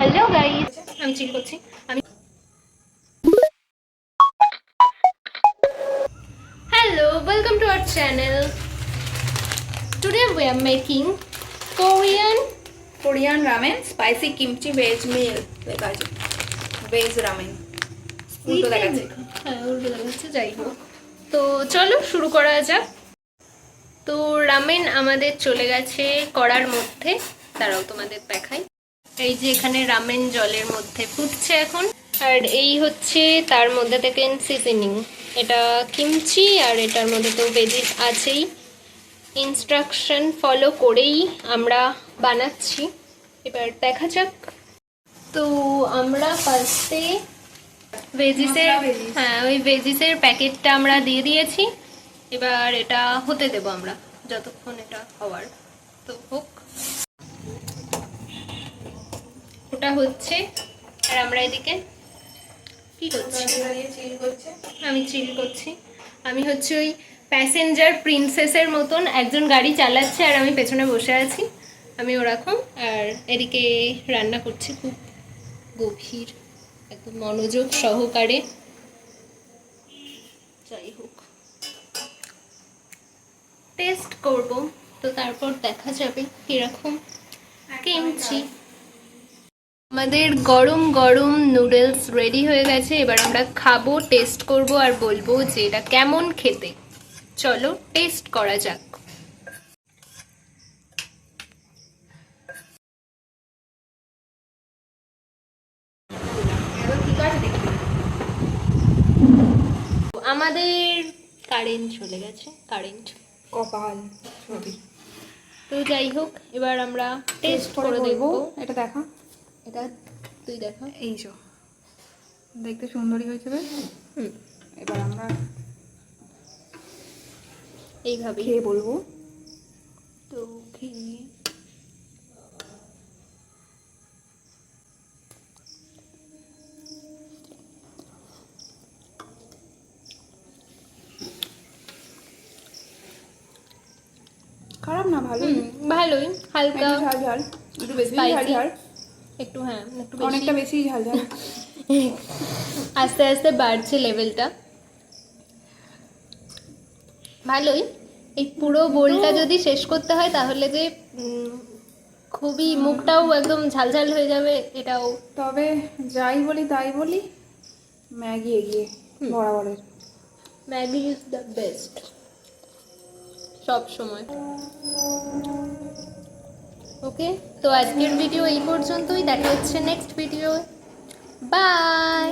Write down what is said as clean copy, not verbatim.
Hello guys, আমি chill করছি। আমি hello, welcome to our channel. Today we are making Korean ramen spicy kimchi veg meal লেখা আছে veg ramen উল্টো দেখাচ্ছে। হ্যাঁ, উল্টো দেখাচ্ছে। যাই হোক, তো চলো শুরু করা যাক। তো রামেন আমাদের চলে গেছে কড়ার মধ্যে। তারাও তোমাদের দেখাই। এই যে এখানে রামেন জলের মধ্যে ফুটছে এখন। আর এই হচ্ছে তার মধ্যে থেকে সিজনিং। এটা কিমচি আর এটার মধ্যে তো ভেজিস আছেই। ইনস্ট্রাকশন ফলো করেই আমরা বানাচ্ছি। এবার দেখা যাক। তো আমরা ফার্স্টে ভেজিসের ওই ভেজিসের প্যাকেটটা আমরা দিয়ে দিয়েছি। এবার এটা হতে দেব আমরা যতক্ষণ এটা হওয়ার। তো হোক, ওটা হচ্ছে আর আমরা এদিকে কি করছি? আমি চিল করছি। আমি হচ্ছে ওই প্যাসেঞ্জার প্রিন্সেসের মতন একজন গাড়ি চালাচ্ছে আর আমি পেছনে বসে আছি। আমি ওরকম। আর এদিকে রান্না করছি খুব গভীর, একদম মনোযোগ সহকারে। যাই হোক, টেস্ট করব, তো তারপর দেখা যাবে কিরকম কিমচি। আমাদের গরম গরম নুডলস রেডি হয়ে গেছে। এবার আমরা খাবো, টেস্ট করব আর বলবো যে এটা কেমন খেতে। চলো টেস্ট করা যাক। আমাদের কারেন্ট চলে গেছে, কারেন্ট কপাল। তো যাই হোক, এবার আমরা টেস্ট করে দেখবো। এটা দেখা, এটা তুই দেখা। এই যে দেখতে সুন্দরই হয়েছে বেশ। এবার আমরা এইভাবে খেয়ে বলবো। তো খেয়ে খারাপ না, ভালো, ভালোই, হালকা ঝাল ঝাল, একটু বেশি ঝাল স্পাইসি, ঝাল, একটু একটু অনেকটা বেশি ঝাল ঝাল। আস্তে আস্তে বাড়ছে লেভেলটা। ভালোই। এই পুরো বোলটা যদি শেষ করতে হয় তাহলে যে খুবই মুখটাও একদম ঝালঝাল হয়ে যাবে এটাও। তবে যাই বলি তাই বলি, ম্যাগি এগিয়ে বরাবরের। ম্যাগি ইজ দ্য বেস্ট সব সময়। ওকে, তো আজকের ভিডিও এই পর্যন্তই। দেখা হচ্ছে নেক্সট ভিডিও। বাই।